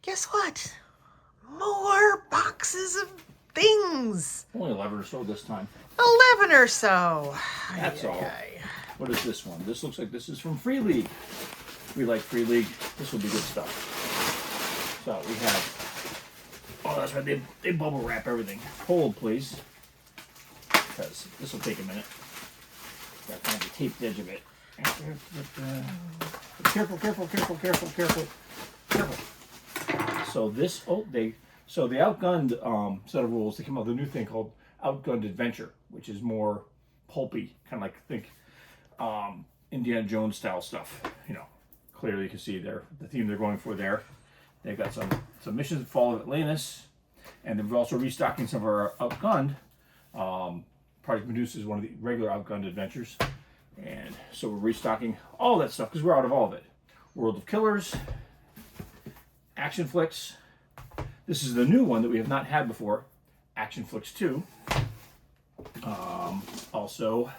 Guess what? More boxes of things. Only 11 or so this time. 11 or so. That's all. What is this one? This looks like this is from Free League. We like Free League. This will be good stuff. So we have, oh, that's right, they bubble wrap everything. Hold, please, because this will take a minute. Got to find the taped edge of it. Careful, careful, careful, careful, careful, careful. So this, so the Outgunned set of rules, they came out with a new thing called Outgunned Adventure, which is more pulpy, kind of like, think Indiana Jones style stuff. You know, clearly you can see there the theme they're going for there. They've got some missions, Fall of Atlantis, and then we're also restocking some of our Outgunned. Project Medusa is one of the regular Outgunned adventures, and so we're restocking all that stuff because we're out of all of it. World of Killers, Action Flicks. This is the new one that we have not had before, Action Flicks 2. Also,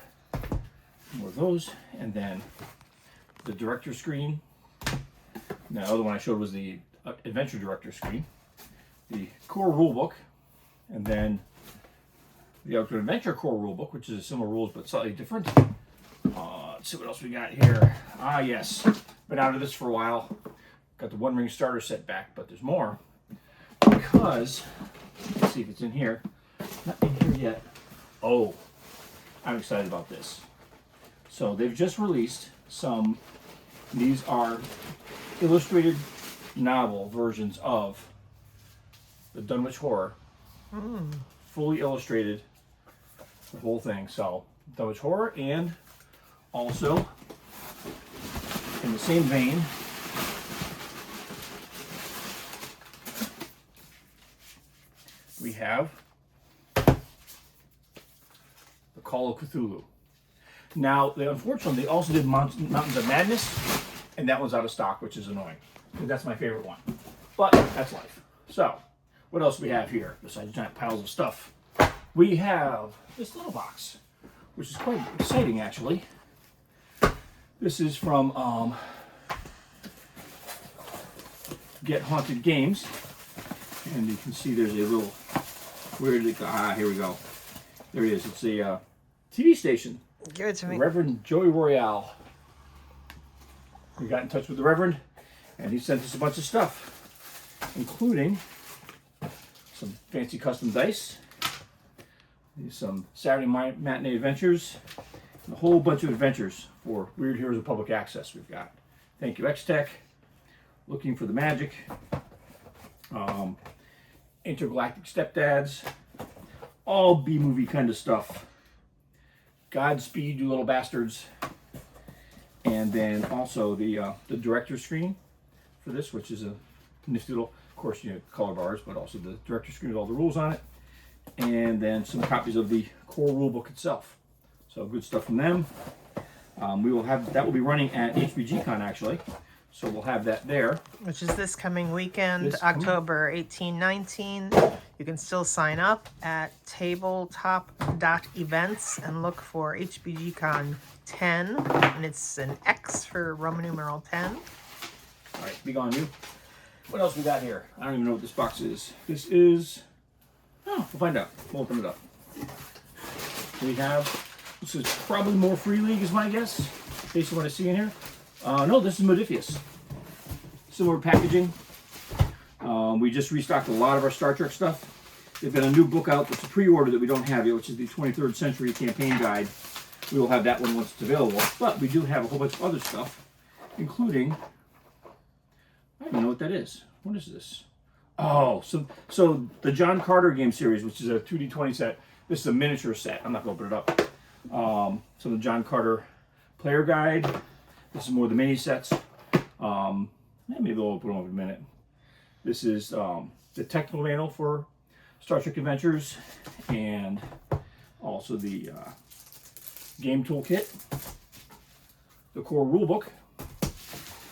more of those, and then the director screen. Now, the other one I showed was the Adventure Director screen, the core rulebook, and then the Outdoor Adventure core rulebook, which is similar rules but slightly different. Let's see what else we got here. Ah, yes, been out of this for a while. Got the One Ring starter set back, but there's more because let's see if it's in here. Not in here yet. Oh, I'm excited about this. So they've just released some. These are illustrated novel versions of the Dunwich Horror, fully illustrated, the whole thing. So Dunwich Horror, and also in the same vein, we have the Call of Cthulhu. Now, unfortunately, they also did Mountains of Madness, and that one's out of stock, which is annoying. That's my favorite one. But that's life. So, what else do we have here besides giant piles of stuff? We have this little box, which is quite exciting, actually. This is from Get Haunted Games. And you can see there's a little, where did it go? Ah, here we go. There it is. It's a TV station. Give it to me. Reverend Joey Royale. We got in touch with the Reverend, and he sent us a bunch of stuff, including some fancy custom dice, some Saturday Matinee Adventures, and a whole bunch of adventures for Weird Heroes of Public Access we've got. Thank you, X-Tech. Looking for the Magic. Intergalactic Stepdads. All B-movie kind of stuff. Godspeed, you little bastards. And then also the director screen for this, which is a nifty little, of course, you know, color bars, but also the director screen with all the rules on it. And then some copies of the core rulebook itself. So good stuff from them. We will have, that will be running at HBGCon actually. So we'll have that there. Which is this coming weekend, October 18, 19. You can still sign up at tabletop.events and look for HBGCon 10. And it's an X for Roman numeral 10. All right, be gone you. What else we got here? I don't even know what this box is. This is, oh, we'll find out. We'll open it up. We have, this is probably more Free League is my guess, based on what I see in here. No, this is Modiphius. Similar packaging. We just restocked a lot of our Star Trek stuff. They've got a new book out that's a pre-order that we don't have yet, which is the 23rd Century Campaign Guide. We will have that one once it's available. But we do have a whole bunch of other stuff, including, I don't even know what that is. What is this? Oh, so the John Carter game series, which is a 2D20 set. This is a miniature set. I'm not going to open it up. So the John Carter player guide. This is more the mini sets. Maybe we'll open them up in a minute. This is the technical manual for Star Trek Adventures, and also the game toolkit, the core rulebook.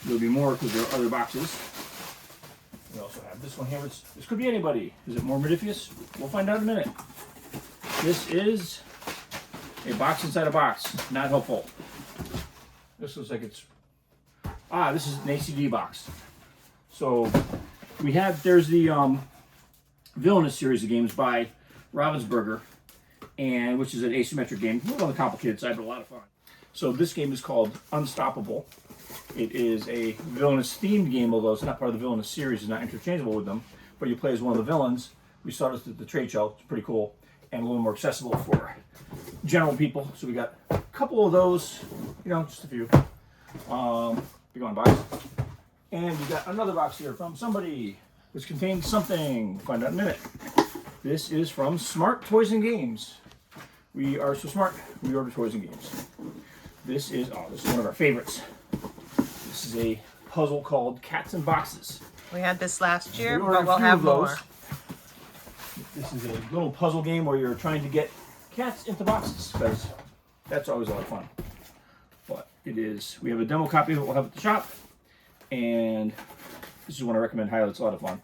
There'll be more because there are other boxes. We also have this one here. This could be anybody. Is it more Modiphius? We'll find out in a minute. This is a box inside a box. Not helpful. This looks like it's, this is an ACD box. So There's the Villainous series of games by Ravensburger, and which is an asymmetric game, a little on the complicated side, but a lot of fun. So this game is called Unstoppable. It is a Villainous themed game, although it's not part of the Villainous series, it's not interchangeable with them, but you play as one of the villains. We saw this at the trade show, it's pretty cool, and a little more accessible for general people. So we got a couple of those, just a few. Big on box. And we got another box here from somebody, which contains something. We'll find out in a minute. This is from Smart Toys and Games. We are so smart, we order toys and games. This is one of our favorites. This is a puzzle called Cats in Boxes. We had this last year, We ordered but we'll a few have of those. more. This is a little puzzle game where you're trying to get cats into boxes, because that's always a lot of fun. But it is, we have a demo copy that we'll have at the shop, and this is one I recommend highly. It's a lot of fun.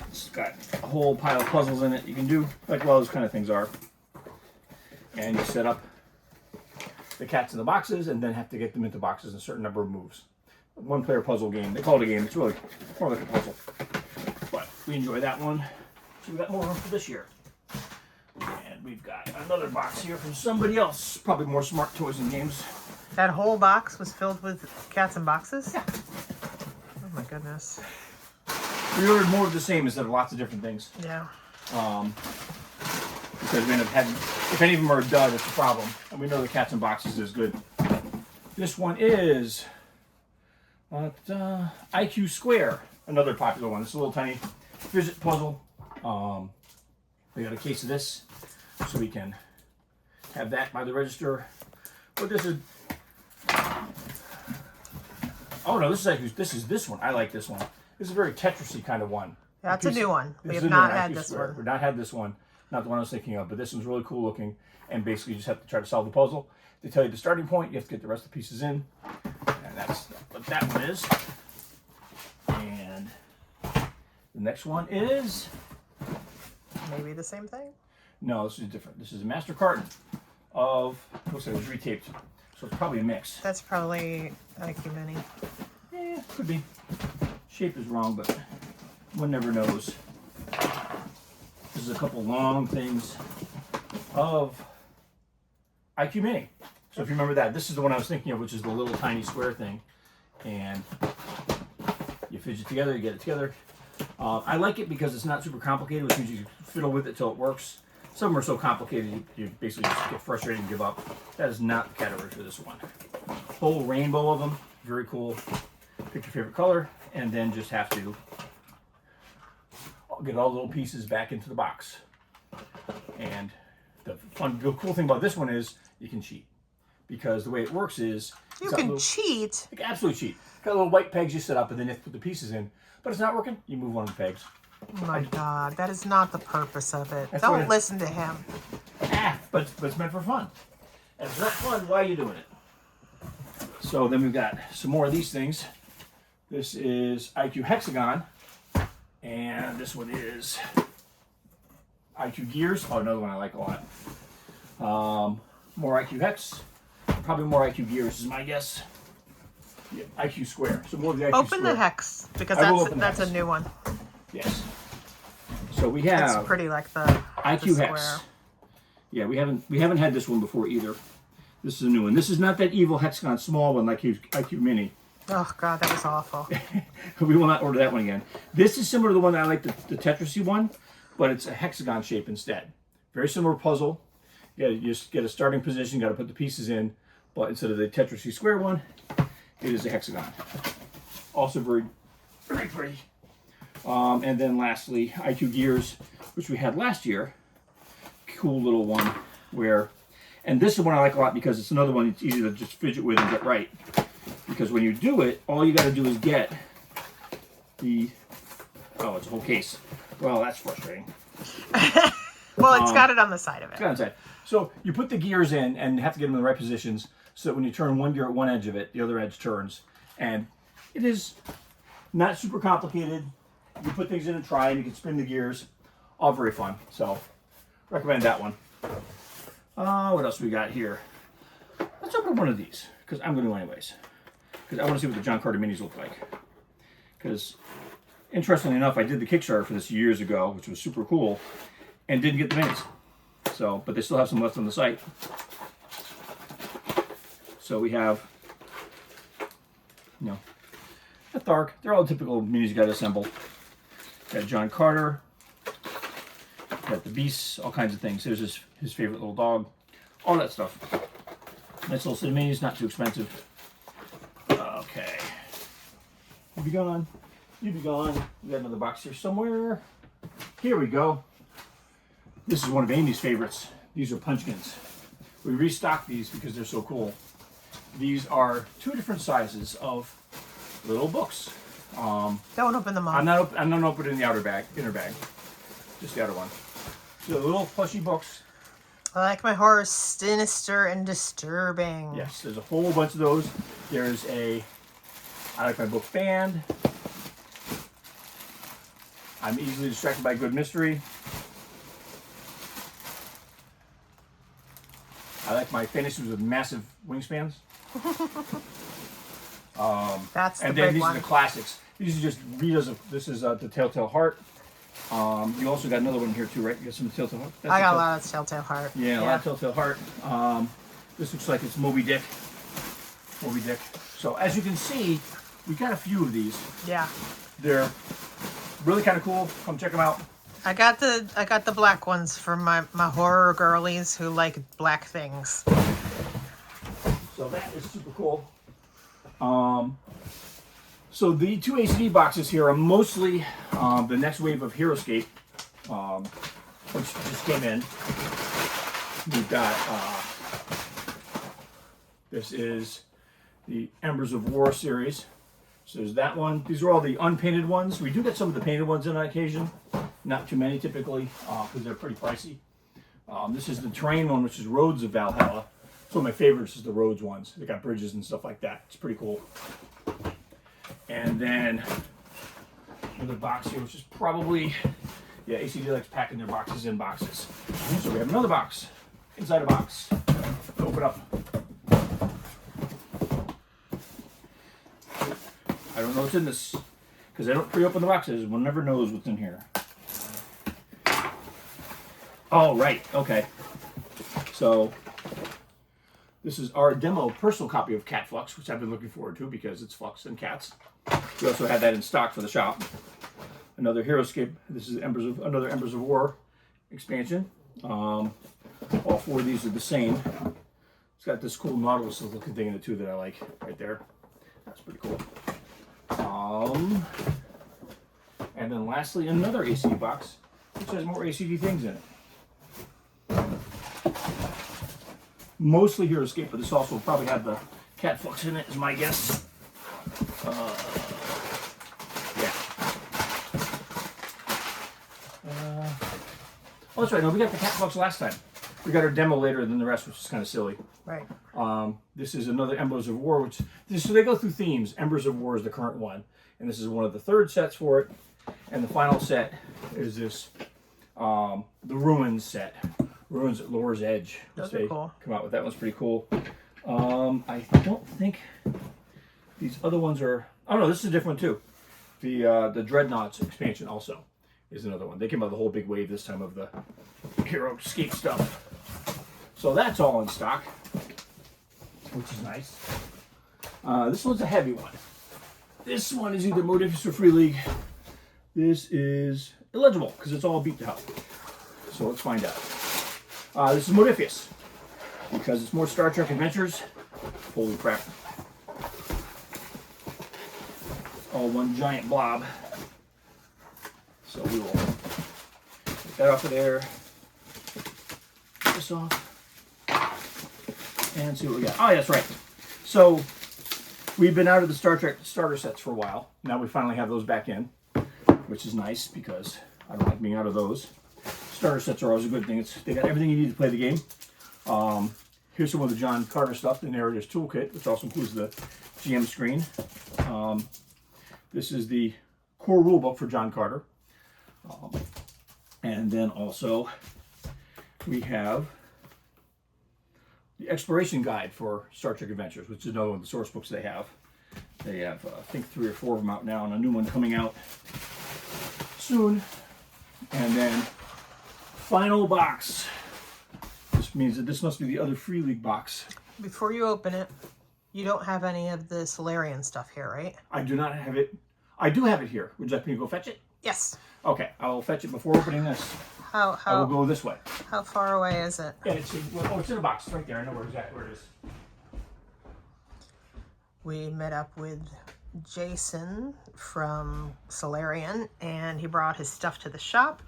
It's got a whole pile of puzzles in it you can do, like all those kind of things are. And you set up the cats in the boxes and then have to get them into boxes in a certain number of moves. One player puzzle game. They call it a game. It's really more like a puzzle. But we enjoy that one. So we got more room for this year. And we've got another box here from somebody else. Probably more Smart Toys and Games. That whole box was filled with cats and boxes? Yeah. Oh my goodness. We ordered more of the same instead of lots of different things. Yeah. Because we end up having, if any of them are a dud, it's a problem. And we know the cats in boxes is good. This one is IQ Square, another popular one. It's a little tiny fidget puzzle. We got a case of this, so we can have that by the register. But this is, oh no, this is this one. I like this one. This is a very Tetris-y kind of one. That's a new one. We This have is a new not one, had IQ this Square. one. We've not had this one. Not the one I was thinking of, but this one's really cool looking. And basically you just have to try to solve the puzzle. They tell you the starting point, you have to get the rest of the pieces in. And that's what that one is. And the next one is, Maybe the same thing? no, this is different. This is a master carton of, looks like it was retaped. So it's probably a mix. That's probably IQ Mini. Yeah, could be. Shape is wrong, but one never knows. This is a couple long things of IQ Mini. So if you remember that, this is the one I was thinking of, which is the little tiny square thing. And you fidget together, you get it together. I like it because it's not super complicated, which means you can fiddle with it till it works. Some of them are so complicated, you basically just get frustrated and give up. That is not the category for this one. Whole rainbow of them, very cool. Pick your favorite color, and then just have to get all the little pieces back into the box. And the cool thing about this one is you can cheat, because the way it works is You can cheat? you can absolutely cheat. Got little white pegs you set up, and then you have to put the pieces in. But it's not working. You move one of the pegs. Oh my God, that is not the purpose of it. That's what Don't it- listen to him. But it's meant for fun. And if it's not fun, why are you doing it? So then we've got some more of these things. This is IQ Hexagon, and this one is IQ Gears. Oh, another one I like a lot. More IQ Hex, probably more IQ Gears is my guess. Yeah, IQ Square. So more of the IQ Open Square. the hex, because I will open the that's a hex. new one. Yes. So we It's have pretty like the IQ the Hex. square. Yeah, we haven't had this one before either. This is a new one. This is not that evil Hexagon small one like IQ Mini. Oh God, that was awful. We will not order that one again. This is similar to the one that I like, the Tetris-y one, but it's a hexagon shape instead. Very similar puzzle. You just get a starting position, you got to put the pieces in, but instead of the Tetris-y square one, it is a hexagon. Also very, very pretty. And then lastly, IQ Gears, which we had last year. Cool little one where, and this is one I like a lot because it's another one it's easy to just fidget with and get right. Because when you do it, all you got to do is get the, oh, it's a whole case. Well, that's frustrating. Well, it's got it on the side of it. It's got inside. So you put the gears in and have to get them in the right positions so that when you turn one gear at one edge of it, the other edge turns. And it is not super complicated. You put things in and try, and you can spin the gears. All very fun. So recommend that one. What else we got here? Let's open one of these, because I'm going to anyways. Because I want to see what the John Carter Minis look like. Because interestingly enough, I did the Kickstarter for this years ago, which was super cool, and didn't get the minis. So, but they still have some left on the site. So we have, you know, a Thark. They're all typical minis you got to assemble. Got John Carter. Got the Beasts, all kinds of things. There's his favorite little dog. All that stuff. Nice little set of minis, not too expensive. Okay. You be gone. You be gone. We got another box here somewhere. Here we go. This is one of Amy's favorites. These are Punchkins. We restocked these because they're so cool. These are 2 different sizes of little books. Don't open them up. I'm not opening the inner bag, just the outer one. So little plushy books. I like my horror sinister and disturbing. Yes, there's a whole bunch of those. There's a I like my book band. I'm easily distracted by good mystery. I like my fantasies with massive wingspans. That's the And big then these one. are the classics. These are just Rita's. This is the Telltale Heart. You also got another one here too, right? You got some Telltale Heart. I got a lot of Telltale Heart. Yeah, a lot of Telltale Heart. This looks like it's Moby Dick. Moby Dick. So as you can see, we got a few of these. Yeah. They're really kind of cool. Come check them out. I got the black ones for my horror girlies who like black things. So that is super cool. So the 2 ACD boxes here are mostly the next wave of HeroScape, which just came in. We've got this is the Embers of War series. So there's that one. These are all the unpainted ones. We do get some of the painted ones on occasion. Not too many typically, because they're pretty pricey. This is the terrain one, which is Roads of Valhalla. It's one of my favorites is the Roads ones. They got bridges and stuff like that. It's pretty cool. And then another box here, which is probably, yeah, ACD likes packing their boxes in boxes. So we have another box inside a box. Open up. I don't know what's in this because I don't pre-open the boxes. One never knows what's in here. Oh, right. Okay. So this is our demo personal copy of Cat Flux, which I've been looking forward to because it's Flux and cats. We also had that in stock for the shop. Another HeroScape. This is another Embers of War expansion. All 4 of these are the same. It's got this cool Nautilus looking thing in it too that I like right there. That's pretty cool. And then lastly, another ACD box, which has more ACD things in it. Mostly HeroScape, but this also will probably have the Cat Flux in it, is my guess. Yeah. Oh, that's right. No, we got the Cat Flux last time. We got our demo later than the rest, which is kind of silly. Right. This is another Embers of War, so they go through themes. Embers of War is the current one, and this is one of the 3rd sets for it. And the final set is this, the Ruins set, Ruins at Lore's Edge. Those are cool. Come out with that one's pretty cool. I don't think these other ones are. Oh no, this is a different one too. The Dreadnoughts expansion also is another one. They came out with a whole big wave this time of the HeroScape stuff. So that's all in stock, which is nice. This one's a heavy one. This one is either Modiphius or Free League. This is illegible because it's all beat to hell. So let's find out. This is Modiphius because it's more Star Trek Adventures. Holy crap. All one giant blob. So we will get that off of there. Get this off. And see what we got. Oh, yeah, that's right. So we've been out of the Star Trek starter sets for a while. Now we finally have those back in, which is nice because I don't like being out of those. Starter sets are always a good thing. They got everything you need to play the game. Here's some of the John Carter stuff, the Narrator's Toolkit, which also includes the GM screen. This is the core rulebook for John Carter. And then also we have the exploration guide for Star Trek Adventures, which is another one of the source books they have. They have, I think, 3 or 4 of them out now, and a new one coming out soon. And then final box. This means that this must be the other Free League box. Before you open it, you don't have any of the Solarian stuff here, right? I do not have it. I do have it here. Would you like me to go fetch it? Yes. Okay, I will fetch it before opening this. I will How go this way. how far away is it? Yeah, it's in a box. It's right there. I know exactly where it is. We met up with Jason from Solarian, and he brought his stuff to the shop,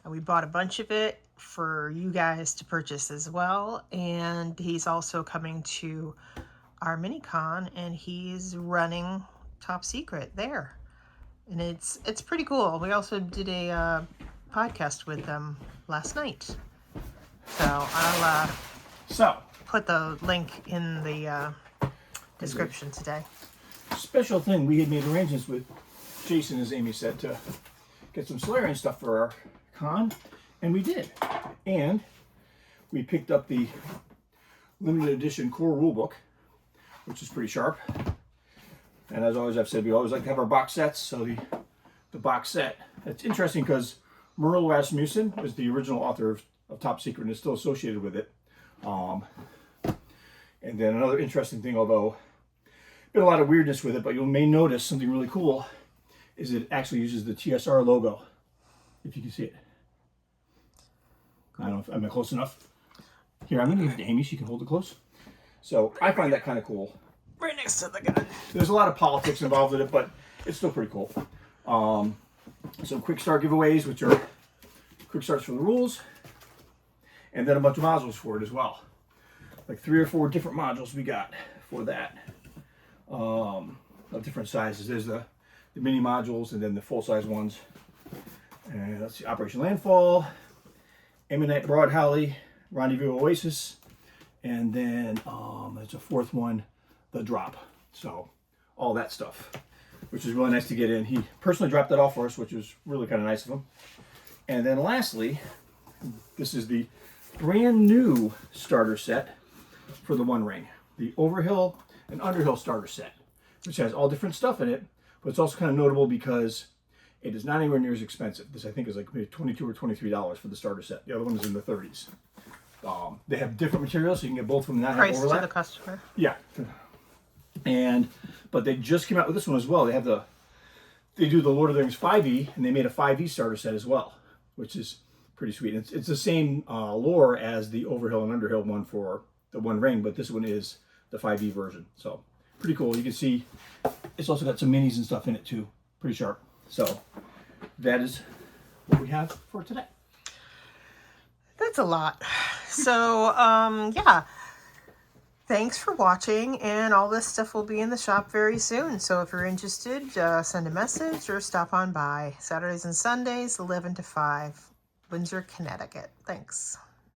and we bought a bunch of it for you guys to purchase as well. And he's also coming to our mini-con, and he's running Top Secret there, and it's pretty cool. We also did a podcast with them last night, so I'll put the link in the description today. Special thing, we had made arrangements with Jason, as Amy said, to get some Solarian stuff for our con, and we did. And we picked up the limited edition core rulebook, which is pretty sharp. And as always, I've said, we always like to have our box sets. So the box set, it's interesting because Merle Rasmussen was the original author of Top Secret and is still associated with it. And then another interesting thing, although been a lot of weirdness with it, but you may notice something really cool is it actually uses the TSR logo, if you can see it. I don't know if I'm close enough. Here, I'm going to give it to Amy. She can hold it close. So I find that kind of cool. Right next to the gun. There's a lot of politics involved in it, but it's still pretty cool. Some quick start giveaways, which are quick starts for the rules, and then a bunch of modules for it as well. Like 3 or 4 different modules we got for that. Of different sizes. There's the mini modules and then the full-size ones. And let's see, Operation Landfall, Ammonite Broadholly, Rendezvous Oasis, and then there's a 4th one, the Drop. So all that stuff, which is really nice to get in. He personally dropped that off for us, which was really kind of nice of him. And then lastly, this is the brand new starter set for the One Ring, the Overhill and Underhill starter set, which has all different stuff in it, but it's also kind of notable because it is not anywhere near as expensive. This I think is like maybe $22 or $23 for the starter set. The other one is in the 30s. They have different materials, so you can get both of them and not have Price overlap. to the customer. Yeah, but they just came out with this one as well. They do the Lord of the Rings 5e, and they made a 5e starter set as well, which is pretty sweet. It's the same lore as the Overhill and Underhill one for the One Ring, but this one is the 5e version. So pretty cool. You can see it's also got some minis and stuff in it too. Pretty sharp. So that is what we have for today. That's a lot. So yeah. Thanks for watching, and all this stuff will be in the shop very soon. So if you're interested, send a message or stop on by. Saturdays and Sundays, 11 to 5, Windsor, Connecticut. Thanks.